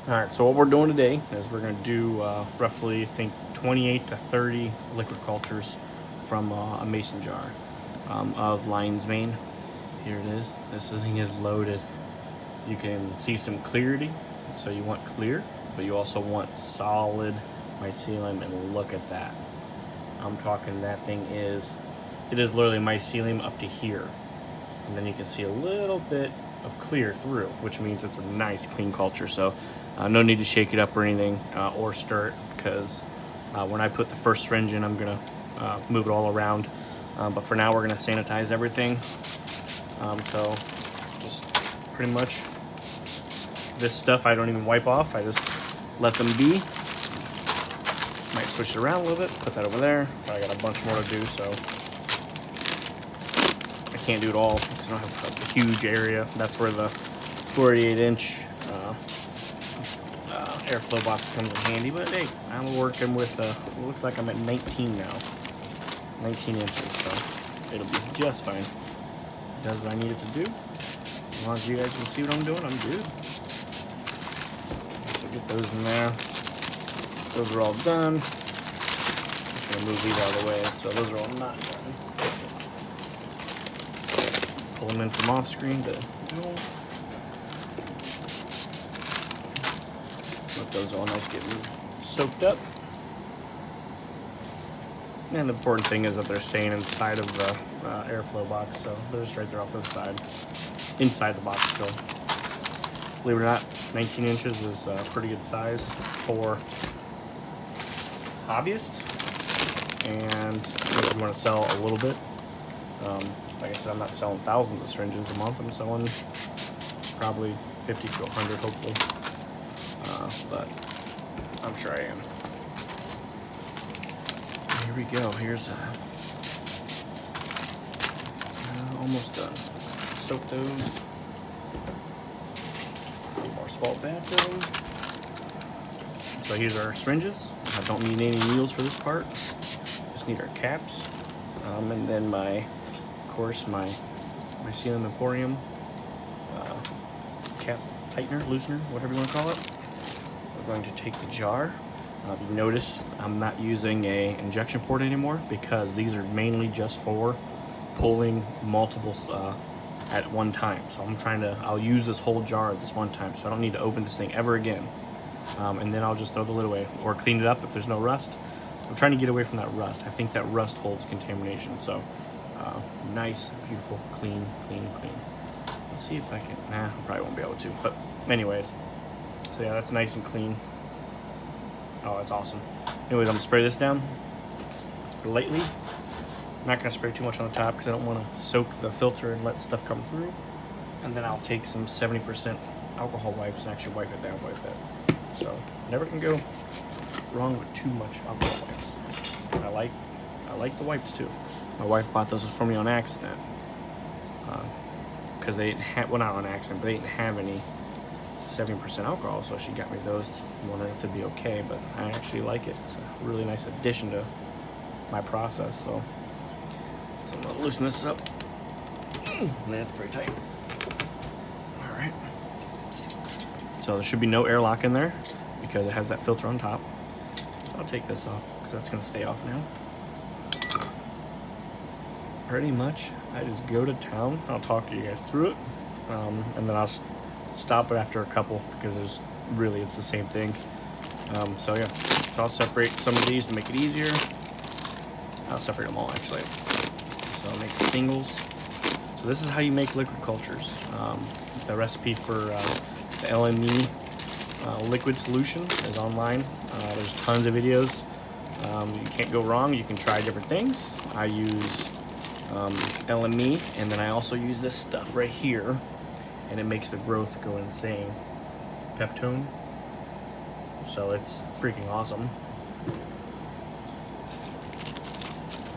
Alright, so what we're doing today is we're going to do roughly, I think, 28 to 30 liquid cultures from a mason jar of lion's mane. Here it is. This thing is loaded. You can see some clarity, so you want clear, but you also want solid mycelium, and look at that. I'm talking that thing is, it is literally mycelium up to here. And then you can see a little bit of clear through, which means it's a nice clean culture. So no need to shake it up or anything or stir it, because when I put the first syringe in, I'm gonna move it all around. But for now, we're gonna sanitize everything. So just pretty much this stuff I don't even wipe off. I just let them be. Might switch it around a little bit, put that over there. I got a bunch more to do, so I can't do it all because I don't have a huge area. That's where the 48-inch airflow box comes in handy. But hey, I'm working with, it looks like I'm at 19 now. 19 inches, so it'll be just fine. It does what I need it to do. As long as you guys can see what I'm doing, I'm good. So get those in there. Those are all done. Just gonna move these out of the way. So those are all not done. Pull them in from off screen to go. Let those all nice get soaked up. And the important thing is that they're staying inside of the airflow box, so they're just right there off to the side, inside the box still. Believe it or not, 19 inches is a pretty good size for hobbyists, and if you want to sell a little bit, like I said, I'm not selling thousands of syringes a month. I'm selling probably 50 to 100, hopefully, but I'm sure I am. Here we go. Here's almost done. Soak those. More spalt bathtub. So here's our syringes. I don't need any needles for this part. Just need our caps, and then of course, my Mycelium Emporium cap tightener, loosener, whatever you want to call it. We're going to take the jar. If you notice, I'm not using a injection port anymore because these are mainly just for pulling multiples at one time. So I'll use this whole jar at this one time, so I don't need to open this thing ever again. And then I'll just throw the lid away or clean it up if there's no rust. I'm trying to get away from that rust. I think that rust holds contamination. So nice, beautiful, clean. Let's see if I can, I probably won't be able to, but anyways. So yeah, that's nice and clean. Oh, that's awesome. Anyways, I'm gonna spray this down lightly. I'm not gonna spray too much on the top because I don't want to soak the filter and let stuff come through. And then I'll take some 70% alcohol wipes and actually wipe it down with it. So never can go wrong with too much alcohol wipes. I like the wipes too. My wife bought those for me on accident because they didn't have, well, not on accident, but they didn't have any 70% alcohol, so she got me those, wondering if they'd be okay, but I actually like it. It's a really nice addition to my process. So I'm gonna loosen this up. That's pretty tight. All right. So there should be no airlock in there because it has that filter on top. So I'll take this off because that's gonna stay off now. Pretty much, I just go to town. I'll talk to you guys through it, and then I'll stop it after a couple because it's the same thing. So yeah, so I'll separate some of these to make it easier. I'll separate them all actually. So I'll make the singles. So this is how you make liquid cultures. The recipe for the LME liquid solution is online. There's tons of videos. You can't go wrong. You can try different things. I use LME, and then I also use this stuff right here, and it makes the growth go insane. Peptone. So it's freaking awesome.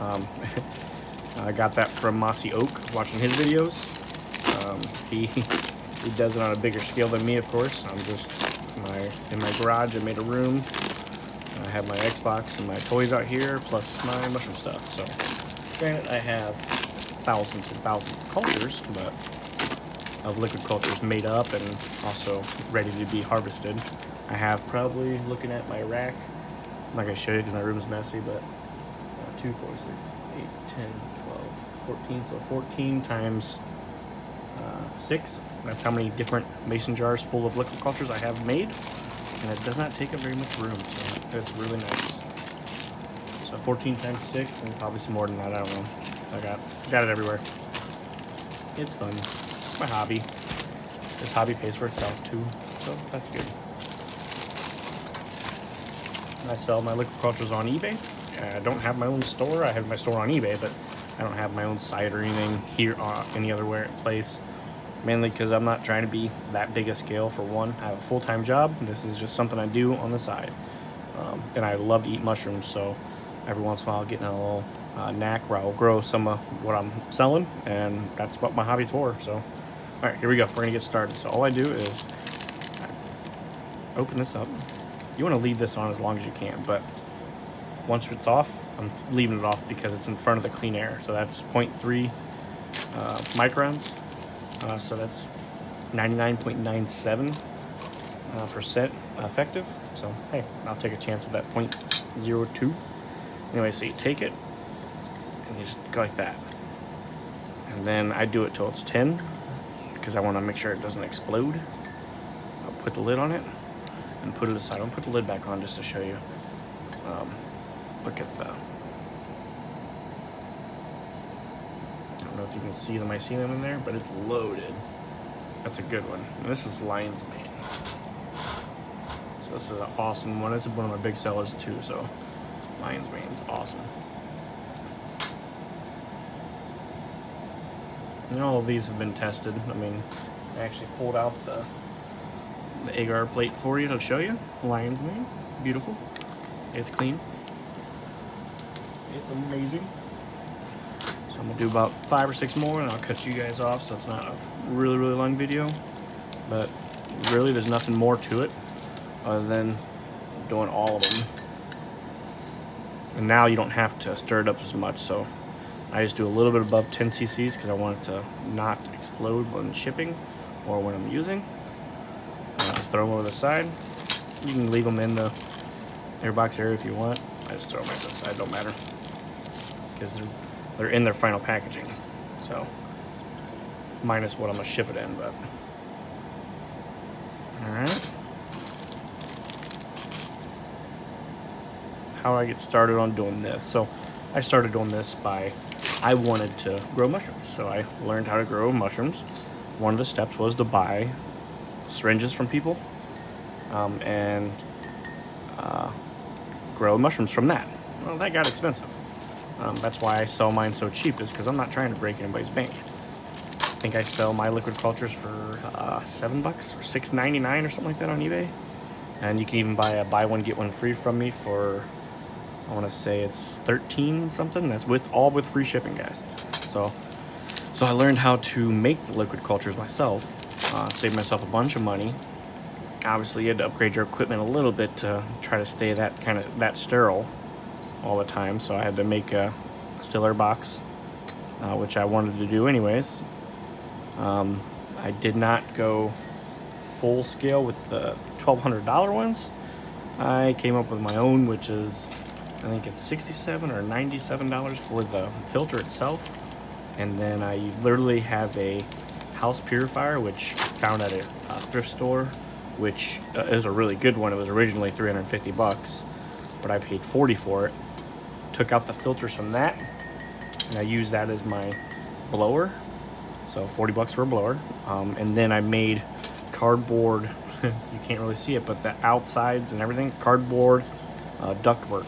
I got that from Mossy Oak, watching his videos. He does it on a bigger scale than me, of course. I'm just in my garage. I made a room. I have my Xbox and my toys out here, plus my mushroom stuff. So granted, I have thousands and thousands of cultures, but of liquid cultures made up and also ready to be harvested. I have probably, looking at my rack, I'm not going to show you because my room's messy, but 2, 4, 6, 8, 10, 12, 14. So 14 times 6. That's how many different mason jars full of liquid cultures I have made. And it does not take up very much room, so it's really nice. So 14 times 6, and probably some more than that, I don't know. I got it everywhere. It's fun. It's my hobby. This hobby pays for itself too, so that's good. I sell my liquid cultures on eBay. I don't have my own store. I have my store on eBay, but I don't have my own site or anything here or any other place. Mainly because I'm not trying to be that big a scale for one. I have a full-time job. This is just something I do on the side. And I love to eat mushrooms, so every once in a while I'll get in a little knack where I'll grow some of what I'm selling, and that's what my hobby's for. So, all right, here we go. We're gonna get started. So all I do is I open this up. You want to leave this on as long as you can, but once it's off, I'm leaving it off because it's in front of the clean air. So that's 0.3 microns. So that's 99.97% effective. So hey, I'll take a chance with that 0.02. Anyway, so you take it and you just go like that, and then I do it till it's 10 because I want to make sure it doesn't explode. I'll put the lid on it and put it aside. I'll put the lid back on just to show you. Look at the. I don't know if you can see the mycelium in there, but it's loaded. That's a good one. And this is Lion's Mane. So this is an awesome one. This is one of my big sellers too. So Lion's Mane is awesome. And all of these have been tested. I mean, I actually pulled out the agar plate for you to show you. Lion's Mane, beautiful. It's clean. It's amazing. So I'm gonna do about 5 or 6 more, and I'll cut you guys off, so it's not a really long video. But really, there's nothing more to it other than doing all of them. And now you don't have to stir it up as much, so I just do a little bit above 10 cc's because I want it to not explode when shipping or when I'm using. I just throw them over the side. You can leave them in the airbox area if you want. I just throw them right to the side, don't matter, because they're in their final packaging. So minus what I'm gonna ship it in, but all right. How I get started on doing this? So I started doing this by I wanted to grow mushrooms, so I learned how to grow mushrooms. One of the steps was to buy syringes from people and grow mushrooms from that. Well, that got expensive. That's why I sell mine so cheap, is because I'm not trying to break anybody's bank. I think I sell my liquid cultures for $7 or $6.99 or something like that on eBay. And you can even buy a buy one get one free from me for, I want to say it's 13 something. That's with free shipping, guys. So I learned how to make the liquid cultures myself. Saved myself a bunch of money. Obviously, you had to upgrade your equipment a little bit to try to stay that sterile all the time. So I had to make a still air box, which I wanted to do anyways. I did not go full scale with the $1,200 ones. I came up with my own, which is, I think it's $67 or $97 for the filter itself. And then I literally have a house purifier, which I found at a thrift store, which is a really good one. It was originally $350, but I paid $40 for it. Took out the filters from that, and I used that as my blower. So $40 for a blower. And then I made cardboard, you can't really see it, but the outsides and everything, cardboard ductwork.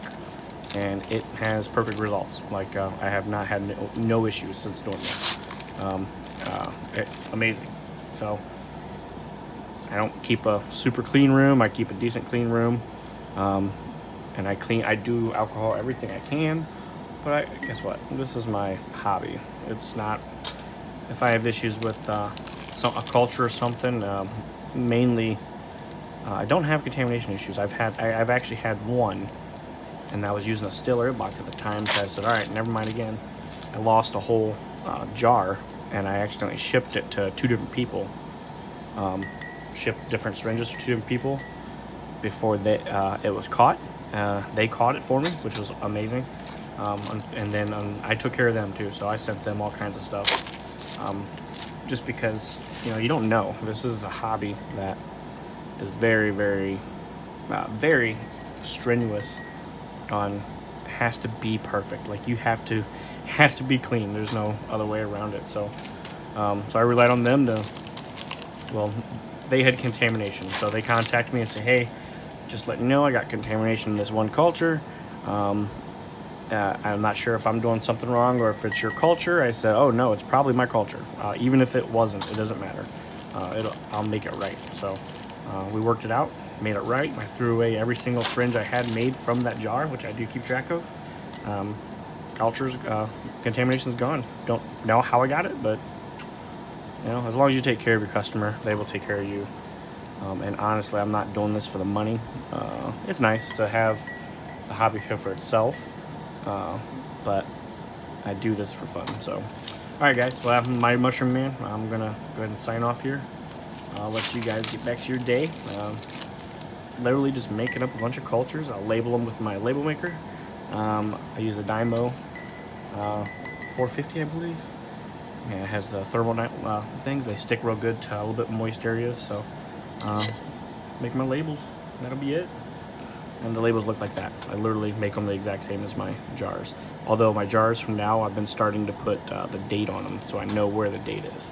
And it has perfect results. Like I have not had no issues since doing this. Amazing. So I don't keep a super clean room. I keep a decent clean room. And I do alcohol everything I can. But guess what? This is my hobby. It's not, if I have issues with a culture or something, mainly, I don't have contamination issues. I've actually had one, and I was using a still air box at the time, so I said, all right, never mind again. I lost a whole jar, and I accidentally shipped it to 2 different people. Shipped different syringes to 2 different people, before it was caught. They caught it for me, which was amazing. And then I took care of them too, so I sent them all kinds of stuff. Just because, you know, you don't know. This is a hobby that is very, very, very strenuous on, has to be perfect. Like, you have to, has to be clean. There's no other way around it. So, so I relied on them to, well, they had contamination. So they contacted me and said, hey, just letting you know, I got contamination in this one culture. I'm not sure if I'm doing something wrong or if it's your culture. I said, oh no, it's probably my culture. Even if it wasn't, it doesn't matter. I'll make it right. So we worked it out, made it right. I threw away every single syringe I had made from that jar, which I do keep track of. Culture's contamination's gone. Don't know how I got it, but you know, as long as you take care of your customer, they will take care of you. And honestly, I'm not doing this for the money. It's nice to have the hobby pay for itself, but I do this for fun. So, all right, guys. Well, I'm my Mushroom Man. I'm gonna go ahead and sign off here. I'll let you guys get back to your day. Literally just making up a bunch of cultures. I'll label them with my label maker. I use a Dymo 450, I believe. Yeah, it has the thermal things. They stick real good to a little bit moist areas. So make my labels. That'll be it. And the labels look like that. I literally make them the exact same as my jars. Although my jars from now, I've been starting to put the date on them so I know where the date is.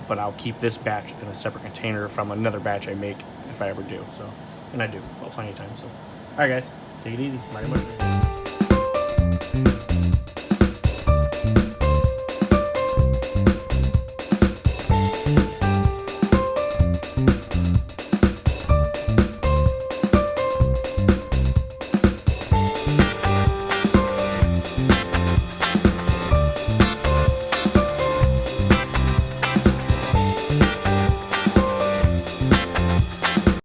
But I'll keep this batch in a separate container from another batch I make if I ever do. So, and I do, well, plenty of times. So, all right, guys, take it easy. Mighty Mushroom.